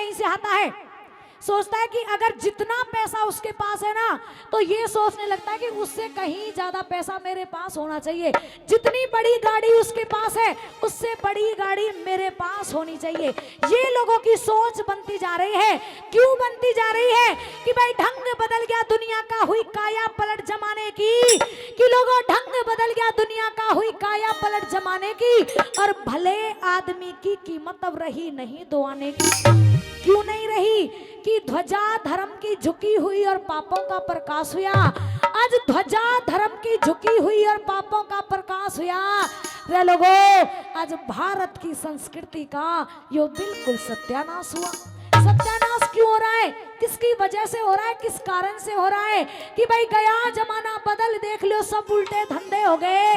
कहीं से आता है, सोचता है कि अगर जितना पैसा उसके पास है ना, तो ये सोचने लगता है कि उससे कहीं ज्यादा पैसा मेरे पास होना चाहिए। जितनी बड़ी गाड़ी उसके पास है, उससे बड़ी गाड़ी मेरे पास होनी चाहिए। ये लोगों की सोच बनती जा रही है। क्यों बनती जा रही है? कि भाई ढंग बदल गया दुनिया का, हुई काया पलट जमाने की। कि लोगों, ढंग बदल गया दुनिया का, हुई काया पलट जमाने की। और भले आदमी की कीमत अब रही नहीं दो आने की। क्यों नहीं रही? कि ध्वजा धर्म की झुकी हुई और पापों का प्रकाश हुआ। आज ध्वजा धर्म की झुकी हुई और पापों का प्रकाश हुआ। रे लोगों, आज भारत की संस्कृति का यो बिल्कुल सत्यानाश हुआ। सत्यानाश क्यों हो रहा है? किसकी वजह से हो रहा है? किस कारण से हो रहा है? कि भाई गया जमाना बदल, देख लो सब उल्टे धंधे हो गए।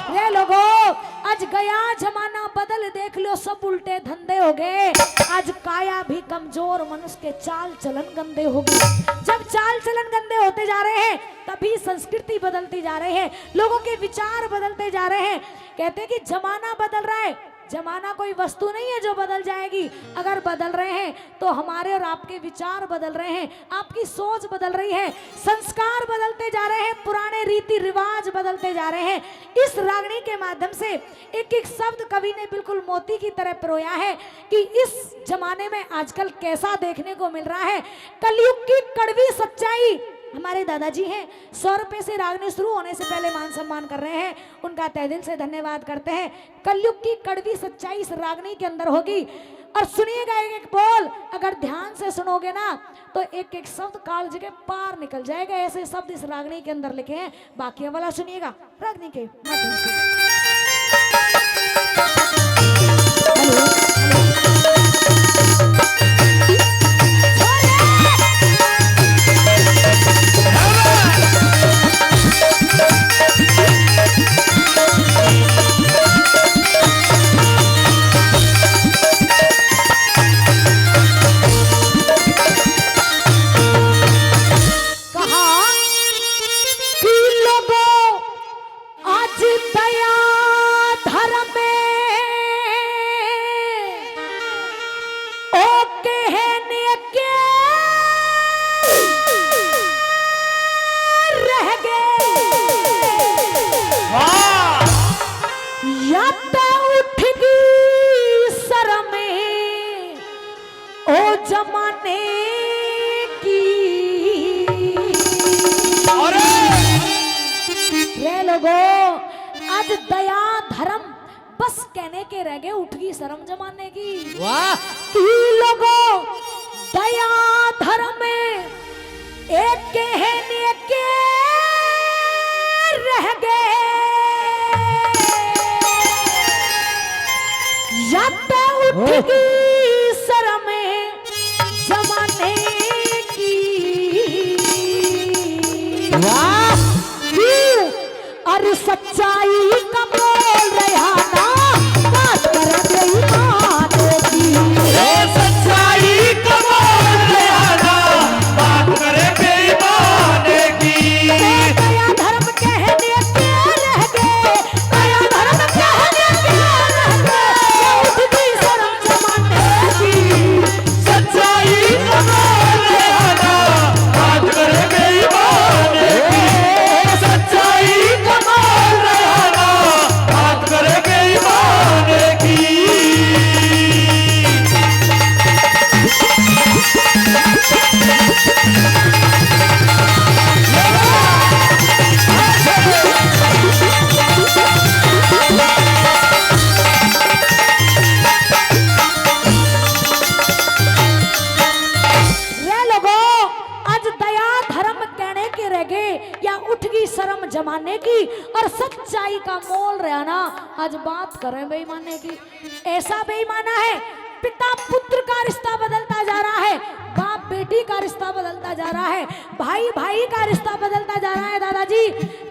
रे लोगों, आज गया जमाना बदल, देख लो सब उल्टे धंधे हो गए। आज काया भी कमजोर, मनुष्य के चाल चलन गंदे हो गए। जब चाल चलन गंदे होते जा रहे हैं, तभी संस्कृति बदलती जा रही है, लोगों के विचार बदलते जा रहे हैं। कहते हैं कि जमाना बदल रहा है। जमाना कोई वस्तु नहीं है जो बदल जाएगी। अगर बदल रहे हैं तो हमारे और आपके विचार बदल रहे हैं, आपकी सोच बदल रही है, संस्कार बदलते जा रहे हैं, पुराने रीति रिवाज बदलते जा रहे हैं। इस रागनी के माध्यम से एक एक शब्द कवि ने बिल्कुल मोती की तरह पिरोया है कि इस जमाने में आजकल कैसा देखने को मिल रहा है। कलयुग की कड़वी सच्चाई। हमारे दादाजी हैं, 100 रुपए से रागनी शुरू होने से पहले मान सम्मान कर रहे हैं, उनका तहे दिल से धन्यवाद करते हैं। कलयुग की कड़वी सच्चाई इस रागनी के अंदर होगी। और सुनिएगा एक एक बोल, अगर ध्यान से सुनोगे ना तो एक एक शब्द कालज के पार निकल जाएगा। ऐसे शब्द इस रागनी के अंदर लिखे हैं। बाकी वाला सुनिएगा रागनी के माध्यम से। आज दया धर्म बस कहने के रह गए, उठ गई शर्म जमाने की। वाह! लोगों, दया धर्म एक कहने के रह गए, या तो उठ गई शर्म जमाने की। वाह! और सच्चाई का बोल रहा ना, बात कर बेईमान की। सच्चाई का बोल रहा ना, बात करे बेईमान की। दया धर्म कहने के रह गए, दया धर्म कहने के रह गए, उठ गई शर्म जमाने की। सच्चाई का बोल रहा ना, बात करे बेईमान की। सच्चाई का बोल रहा ना, बात करे बेईमान की। रे लोगों, आज दया धर्म कहने के रह गए, या उठ गई शर्म जमाने की। और सच्चाई का मोल रहा ना, आज बात करें बेईमाने की। ऐसा बेईमाना है, पिता पुत्र का रिश्ता बदलता जा रहा है, बाप बेटी का रिश्ता बदलता जा रहा है, भाई भाई का रिश्ता बदलता जा रहा है। दादाजी,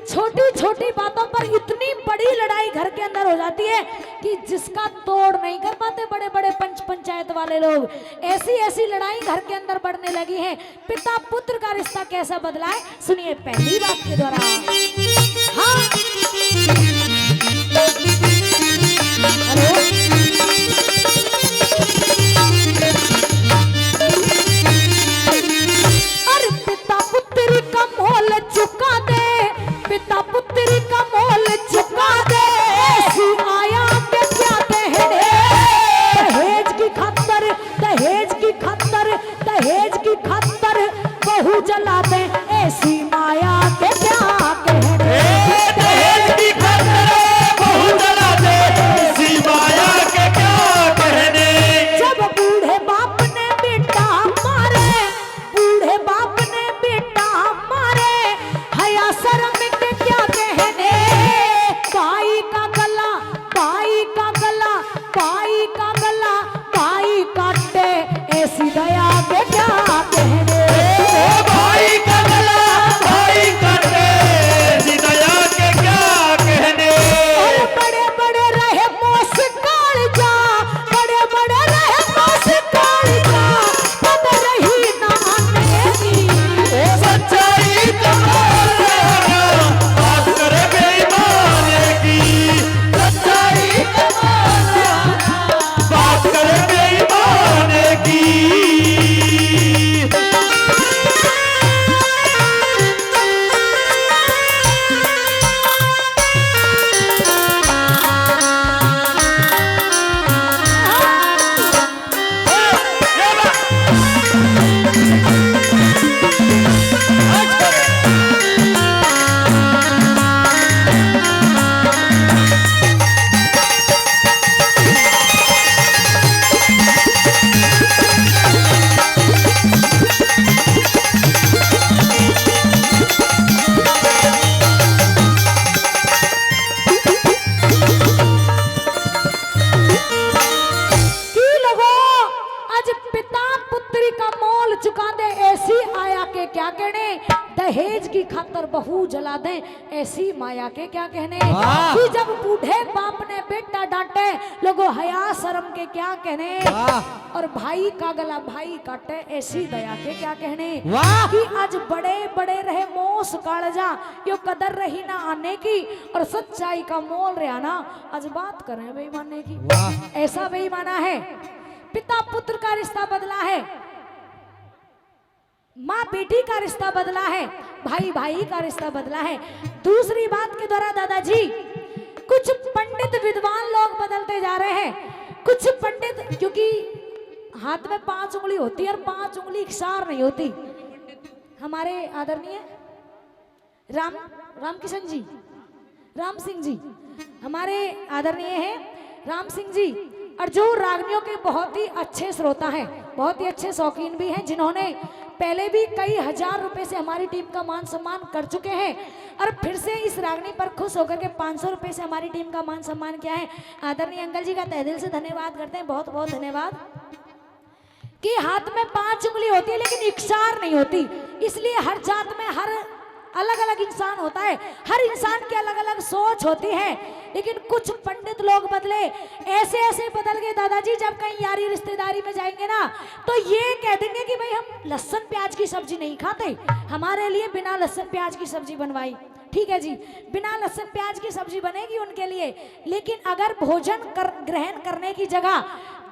छोटी छोटी बातों पर इतनी बड़ी लड़ाई घर के अंदर हो जाती है कि जिसका तोड़ नहीं कर पाते बड़े बड़े पंचायत वाले लोग। ऐसी ऐसी लड़ाई घर के अंदर बढ़ने लगी है। पिता पुत्र का रिश्ता कैसा बदला है, सुनिए पहली बात के द्वारा। हाँ, हेलो, की खतर, दहेज की खतर, दहेज की खतर बहू जला दे, ऐसी माया के क्या कहने। दहेज की खतर बहू जला दे, ऐसी माया के क्या कहने। जब बूढ़े बाप ने बेटा मारे, बूढ़े बाप ने बेटा मारे, हया शर्म के क्या कहने। भाई का गला, भाई का गला, भाई का गला, भाई काटे, ऐसी दया के क्या कहने। भाई का गला भाई काटे, ऐसी दया के क्या कहने। और बड़े बड़े रहे मोस कालजा, बड़े बड़े रहे मोस कालजा, पद रही ना आने। सच्चाई कमाल रहना, बात करे बेईमाने की। सच्चाई कमाल रहना, बात करे बेईमाने की। की लोगों आज पिता पुत्री का मोल चुका दे, ऐसी आया के क्या कहने। दहेज की खातर बहू जला दे, ऐसी माया के क्या कहने। वाह! कि जब बूढ़े बाप ने बेटा डांटे, लोगों हया शर्म के क्या कहने। वाह! और भाई का गला भाई काटे, ऐसी दया के क्या कहने। वाह! कि आज बड़े बड़े रहे मोस कालजा, यो कदर रही ना आने की, और सच्चाई का मोल रहा ना, आज बात करें बेईमाने की। वाह! ऐसा बेईमाना है। पिता पुत्र का रिश्ता बदला है, माँ बेटी का रिश्ता बदला है, भाई भाई का रिश्ता बदला है। दूसरी बात के द्वारा दादाजी, कुछ पंडित विद्वान लोग बदलते जा रहे हैं। कुछ पंडित, क्योंकि हाथ में 5 उंगली होती है और 5 उंगली इकसार नहीं होती। हमारे आदरणीय राम किशन जी, राम सिंह जी, हमारे आदरणीय हैं राम सिंह जी, और जो रागनियों के बहुत ही अच्छे श्रोता हैं, बहुत ही अच्छे शौकीन भी हैं, जिन्होंने पहले भी कई हजार रुपए से हमारी टीम का मान सम्मान कर चुके हैं, और फिर से इस रागनी पर खुश होकर के 500 रुपए से हमारी टीम का मान सम्मान किया है। आदरणीय अंकल जी का तहे दिल से धन्यवाद करते हैं, बहुत बहुत धन्यवाद। कि हाथ में 5 उंगली होती है लेकिन इकसार नहीं होती, इसलिए हर जात में हर अलग अलग इंसान होता है, हर इंसान की अलग अलग सोच होती है। लेकिन कुछ पंडित लोग बदले, ऐसे ऐसे बदल गए दादाजी, जब कहीं यारी रिश्तेदारी में जाएंगे ना, तो ये कह देंगे कि भाई हम लहसुन प्याज की सब्जी नहीं खाते, हमारे लिए बिना लहसुन प्याज की सब्जी बनवाई। ठीक है जी, बिना लहसुन प्याज की सब्जी बनेगी उनके लिए, लेकिन अगर भोजन ग्रहण करने की जगह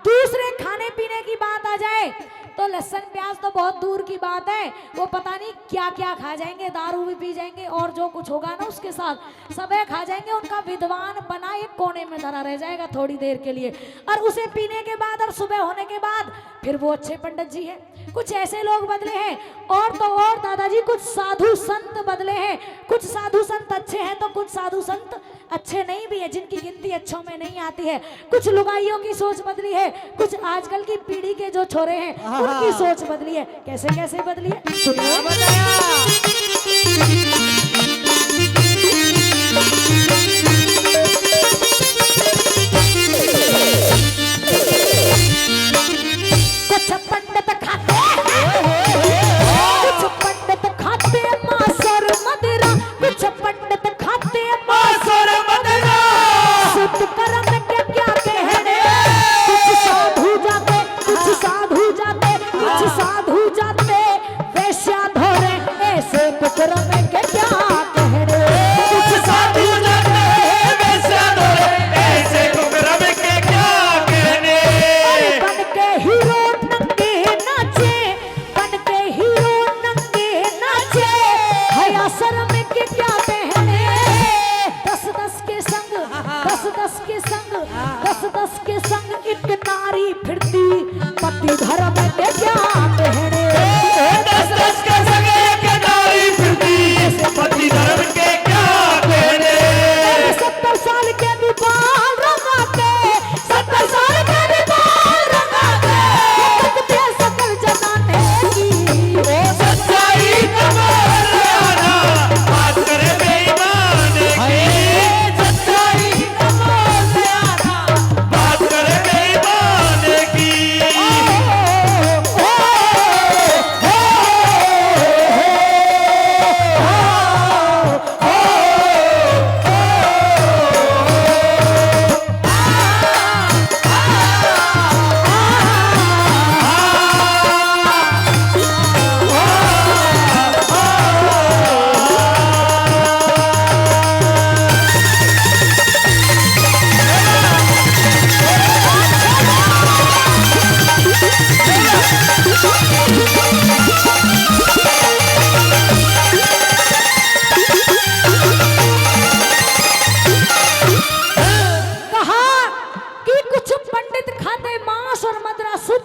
दूसरे खाने पीने की बात आ जाए, तो लहसुन प्याज तो बहुत दूर की बात है, वो पता नहीं क्या क्या खा जाएंगे, दारू भी पी जाएंगे, और जो कुछ होगा ना उसके साथ सब खा जाएंगे। उनका विद्वान बना एक कोने में धरा रह जाएगा थोड़ी देर के लिए, और उसे पीने के बाद और सुबह होने के बाद फिर वो अच्छे पंडित जी हैं। कुछ ऐसे लोग बदले हैं, और तो और दादाजी कुछ साधु संत बदले हैं। कुछ साधु संत अच्छे हैं तो कुछ साधु संत अच्छे नहीं भी है, जिनकी गिनती अच्छों में नहीं आती है। कुछ लुगाइयों की सोच बदली है, कुछ आजकल की पीढ़ी के जो छोरे हैं उनकी सोच बदली है। कैसे कैसे बदली है सुनिए। कुछ पंडित खाते, कुछ पंडित खाते मांसर मदिरा, कुछ पंडित खाते मांसर मदिरा। शुद्ध कर्म के क्या कहने। कुछ साधु जाते, कुछ साधु जाते, कुछ साधु जाते, वैश्या धोरे, ऐसे कर्म के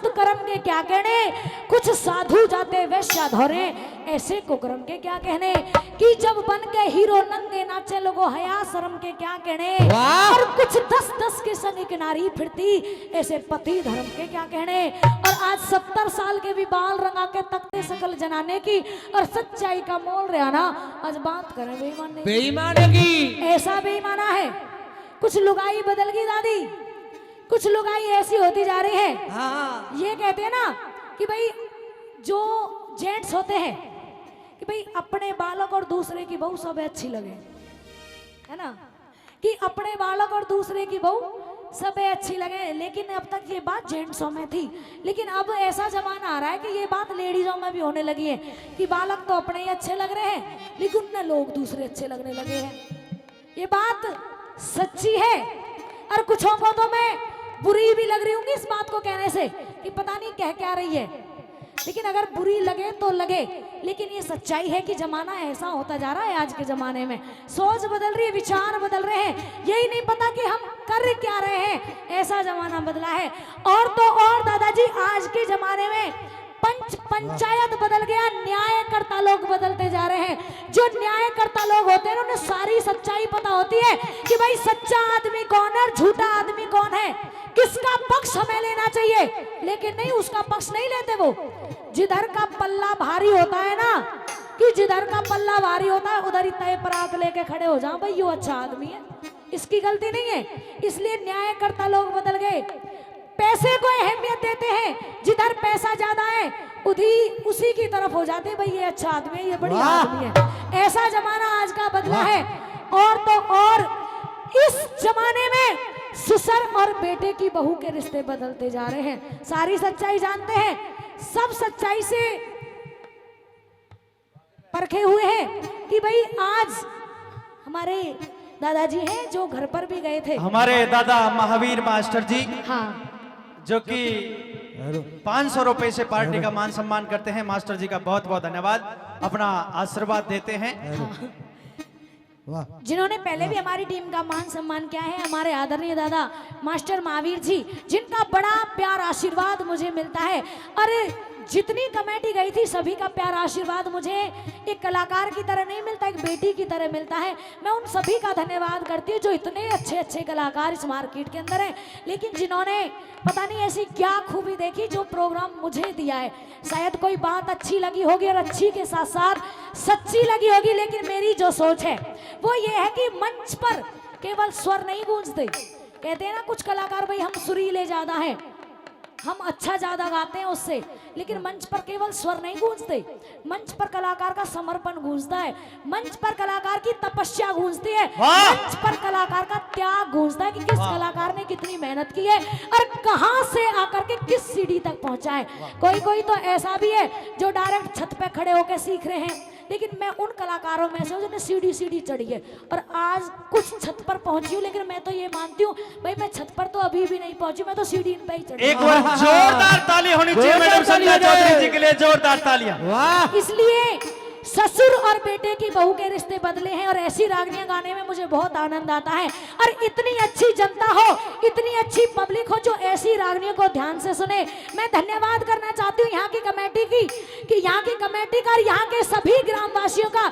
संत कर्म के क्या कहने, कुछ साधु जाते वैश्या धोरे, ऐसे कुकर्म के क्या कहने, कि जब बन के हीरो नंगे नाचे लोगो हया शर्म के क्या कहने, और कुछ 10-10 के संग एक नारी फिरती, ऐसे पति धर्म के क्या कहने। और आज 70 साल के भी बाल रंगा के तकते सकल जनाने की, और सच्चाई का मोल रहा ना, आज बात करें बेईमान बेईमाने की, ऐसा बेईमाना है। कुछ लुगाई बदल गई दादी, कुछ लुगाई ऐसी होती जा रही है। हाँ ये कहते हैं ना कि भाई जो जेंट्स होते हैं कि भाई अपने बालक और दूसरे की बहू सब अच्छी लगे, है ना, कि अपने बालक और दूसरे की बहू सब अच्छी लगे। लेकिन अब तक ये बात जेंट्सों में थी, लेकिन अब ऐसा जमाना आ रहा है कि ये बात लेडीजों में भी होने लगी है कि बालक तो अपने ही अच्छे लग रहे हैं, लेकिन उन्हें लोग दूसरे अच्छे लगने लगे हैं। ये बात सच्ची है, और कुछों को तो मैं बुरी भी लग रही हूँ इस बात को कहने से कि पता नहीं कह क्या रही है, लेकिन अगर बुरी लगे तो लगे, लेकिन ये सच्चाई है कि जमाना ऐसा होता जा रहा है। आज के जमाने में सोच बदल रही है, विचार बदल रहे हैं, यही नहीं पता कि हम कर क्या रहे हैं, ऐसा जमाना बदला है। और तो और दादाजी, आज के जमाने में पंचायत बदल गया, न्यायकर्ता लोग बदलते जा रहे हैं। जो न्यायकर्ता लोग होते हैं उन्हें सारी सच्चाई पता होती है कि भाई सच्चा आदमी कौन है, झूठा आदमी कौन है, किसका पक्ष हमें लेना चाहिए, लेकिन नहीं, उसका पक्ष नहीं लेते वो। जिधर का पल्ला भारी होता है ना, कि जिधर का पल्ला भारी होता है उधर ही तय परात लेके खड़े हो जाओ, भाई ये अच्छा आदमी है, इसकी गलती नहीं है। इसलिए न्यायकर्ता लोग बदल गए। पैसे को अहमियत देते हैं, जिधर पैसा ज्यादा है उसी की तरफ हो जाते, भाई ये अच्छा आदमी है, ये बढ़िया आदमी है। ऐसा जमाना आज का बदला है। और तो और इस जमाने में ससुर और बेटे की बहू के रिश्ते बदलते जा रहे हैं। सारी सच्चाई जानते हैं, सब सच्चाई से परखे हुए हैं कि भाई आज हमारे दादाजी हैं जो घर पर भी गए थे, हमारे दादा महावीर मास्टर जी, हाँ, जो कि 500 रुपए से पार्टी का मान सम्मान करते हैं। मास्टर जी का बहुत बहुत धन्यवाद, अपना आशीर्वाद देते हैं। जिन्होंने पहले भी हमारी टीम का मान सम्मान किया है, हमारे आदरणीय दादा मास्टर महावीर जी, जिनका बड़ा प्यार आशीर्वाद मुझे मिलता है। और जितनी कमेटी गई थी सभी का प्यार आशीर्वाद मुझे एक कलाकार की तरह नहीं मिलता, एक बेटी की तरह मिलता है। मैं उन सभी का धन्यवाद करती हूँ जो इतने अच्छे अच्छे कलाकार इस मार्केट के अंदर हैं, लेकिन जिन्होंने पता नहीं ऐसी क्या खूबी देखी जो प्रोग्राम मुझे दिया है। शायद कोई बात अच्छी लगी होगी और अच्छी के साथ साथ सच्ची लगी होगी, लेकिन मेरी जो सोच है वो ये है कि मंच पर केवल स्वर नहीं गूंजते। कहते हैं ना कुछ कलाकार, भाई हम सुरीले ज्यादा हैं, हम अच्छा ज्यादा गाते हैं उससे, लेकिन मंच पर केवल स्वर नहीं गूंजते, मंच पर कलाकार का समर्पण गूंजता है, मंच पर कलाकार की तपस्या गूंजती है, मंच पर कलाकार का त्याग गूंजता है कि किस कलाकार ने कितनी मेहनत की है और कहां से आकर के किस सीढ़ी तक पहुंचा है। कोई कोई तो ऐसा भी है जो डायरेक्ट छत पे खड़े होकर सीख रहे हैं, लेकिन मैं उन कलाकारों में से हूं जिन्हें सीढ़ी सीढ़ी चढ़ी है और आज कुछ छत पर पहुंची हूं, लेकिन मैं तो ये मानती हूँ भाई मैं छत पर तो अभी भी नहीं पहुंची, मैं तो सीढ़ी पे ही चढ़ी। एक बार जोरदार ताली होनी चाहिए मैडम संध्या चौधरी जी के लिए, जोरदार तालियां। इसलिए ससुर और बेटे की बहू के रिश्ते बदले हैं और ऐसी रागनियां गाने में मुझे बहुत आनंद आता है। और इतनी अच्छी जनता हो, इतनी अच्छी पब्लिक हो जो ऐसी रागनियों को ध्यान से सुने। मैं धन्यवाद करना चाहती हूँ यहाँ की कमेटी की, कि यहाँ की कमेटी का और यहाँ के सभी ग्रामवासियों का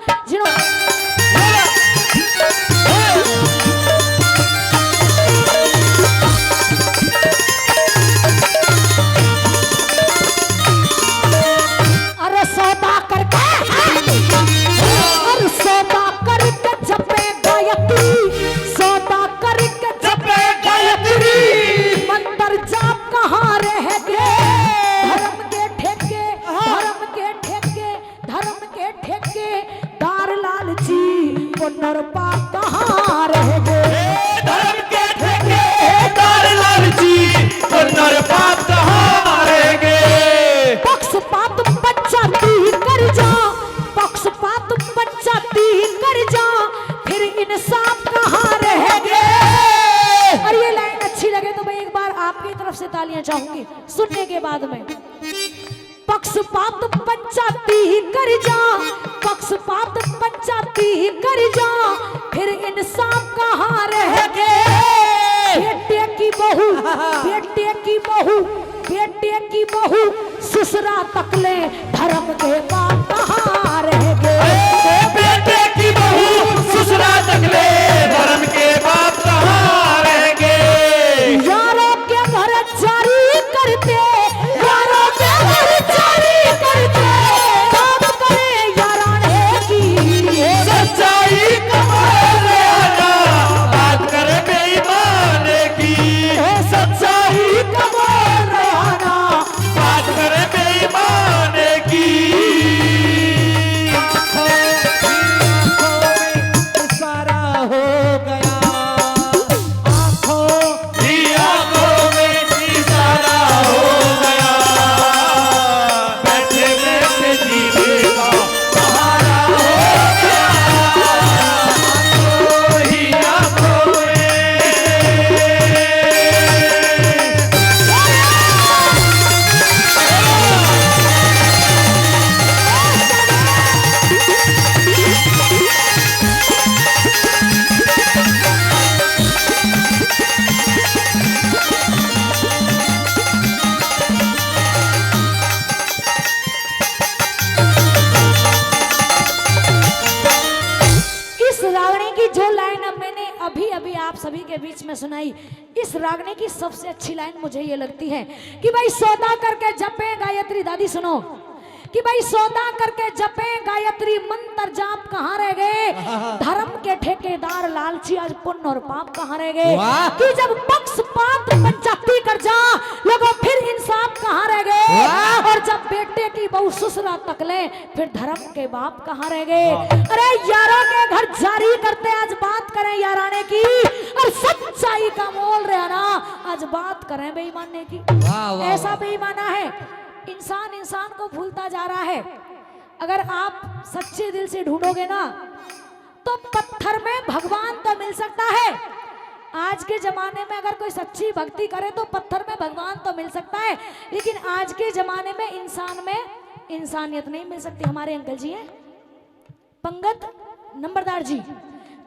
तालियां चाहूंगी सुनने के बाद में। पक्षपात पंचायती कर जा, पक्षपात पंचायती कर जा, फिर इंसाफ कहाँ रह गए। बेटे की बहू बेटे की बहू ससुरा तकले धर्म के बाप कहाँ रह गए। बेटे की बहू ससुरा तकले धर्म के बाप कहाँ रह गए। यारों के घर जारी करते, यारों के घर जारी करते, बात करे याराने की सच्चाई कमाल रहना, बात करे बेईमान की। सच्चाई कमाल रहना, बात करे बेईमान की। सारा हो गया आंखों ही आंखों में इशारा हो गया, बैठे बैठे जीने का सहारा हो गया। आंखों ही आंखों में। इस रागनी की जो लाइन अब मैंने अभी अभी आप सभी के बीच में सुनाई, इस रागनी की सबसे अच्छी लाइन मुझे ये लगती है कि भाई सौदा करके जपे गायत्री, दादी सुनो, कि भाई सौदा करके जपे गायत्री, मंत्र जाप कहाँ रह गए। धर्म के ठेकेदार लालची, आज पुण्य और पाप कहाँ रह गए। कि जब पक्षपात पंचायती कर जा लोगों, फिर इंसाफ कहाँ रह गए। और जब बेटे की बहू ससुरा तकले, फिर धर्म के बाप कहाँ रह गए। अरे यारों के घर जारी करते, आज बात करें याराने की, और सच्चाई का मोल रहना, आज बात करें बेईमाने की। ऐसा बेईमाना है, इंसान इंसान को भूलता जा रहा है। अगर आप सच्चे दिल से ढूंढोगे ना, तो पत्थर में भगवान तो मिल सकता है। आज के जमाने में अगर कोई सच्ची भक्ति करे तो पत्थर में भगवान तो मिल सकता है, लेकिन आज के जमाने में इंसान में इंसानियत नहीं मिल सकती। हमारे अंकल जी हैं पंगत नंबरदार जी,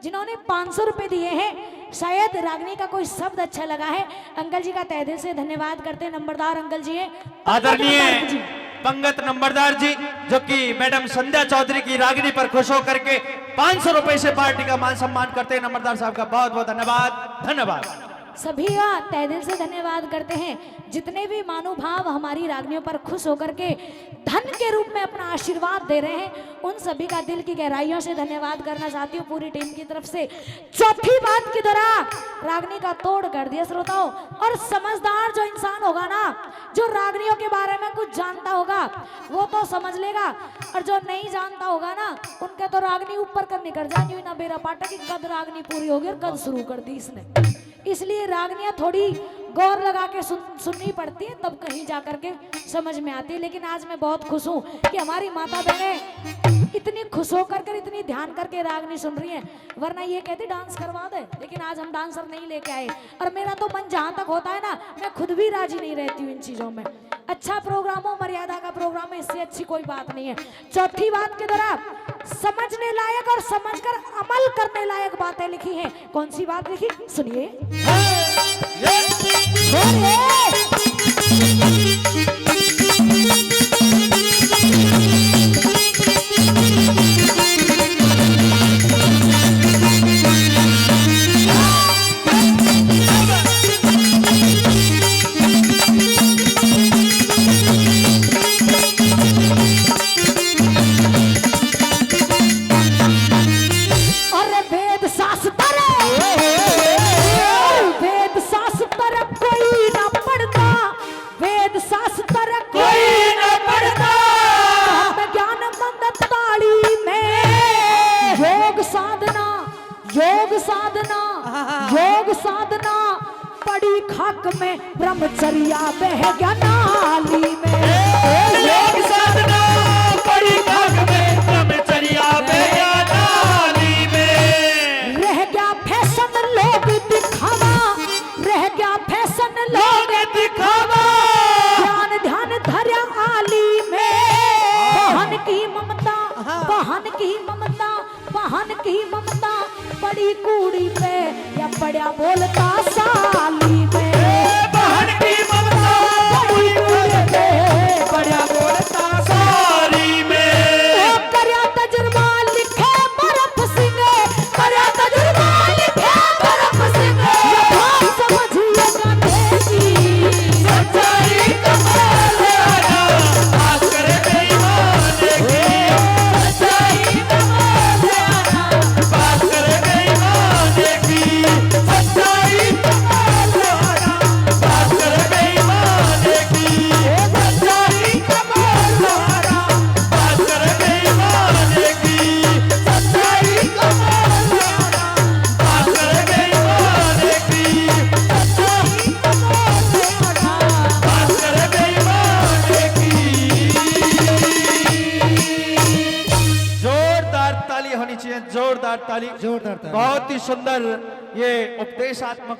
जिन्होंने 500 रुपए दिए हैं। शायद रागनी का कोई शब्द अच्छा लगा है, अंकल जी का तहे दिल से धन्यवाद करते हैं। नंबरदार अंकल जी हैं, आदरणीय पंगत नंबरदार जी, जो कि मैडम संध्या चौधरी की रागनी पर खुश होकर के 500 रुपए से पार्टी का मान सम्मान करते हैं। नंबरदार साहब का बहुत बहुत धन्यवाद। धन्यवाद सभी का तहे दिल से धन्यवाद करते हैं। जितने भी महानुभाव हमारी रागनियों पर खुश होकर के धन के रूप में अपना आशीर्वाद दे रहे हैं, उन सभी का दिल की गहराइयों से धन्यवाद करना चाहती हूँ पूरी टीम की तरफ से। चौथी बात की तरह रागनी का तोड़ कर दिया श्रोताओं। और समझदार जो इंसान होगा ना, जो रागनियों के बारे में कुछ जानता होगा, वो तो समझ लेगा, और जो नहीं जानता होगा ना, उनके तो रागनी ऊपर कर निकल जाएंगे ना। बेरा पाटा की कद रागनी पूरी होगी और कद शुरू कर दी इसने। इसलिए रागनियां थोड़ी गौर लगा के सुननी पड़ती है, तब कहीं जाकर के समझ में आती है। लेकिन आज मैं बहुत खुश हूँ कि हमारी माता बहनें इतनी खुश होकर कर, इतनी ध्यान करके रागनी सुन रही हैं। वरना ये कहती डांस करवा दे, लेकिन आज हम डांसर नहीं लेके आए। और मेरा तो मन जहाँ तक होता है ना, मैं खुद भी राजी नहीं रहती हूँ इन चीजों में। अच्छा प्रोग्राम हो, मर्यादा का प्रोग्राम है, इससे अच्छी कोई बात नहीं है। चौथी बात की तरह समझने लायक और समझकर अमल करने लायक बातें लिखी हैं। कौन सी बात लिखी, सुनिए। साधना पड़ी खाक में, ब्रह्मचर्या बह गया नाली में। योग साधना पड़ी खाक में, ब्रह्मचर्या बह गया नाली में। रह गया फैशन लोग दिखावा, रह गया फैशन लोग दिखावा। ध्यान ध्यान धर्या आली में। बहन की ममता, बहन की ममता, बहन की ममता पड़ी कूड़ी पे या पड़ा बोलता साली में। बहन की ममता पड़ी चाहिए, जोरदार ताली। जोरदार ताली। बहुत ही सुंदर ये उपदेशात्मक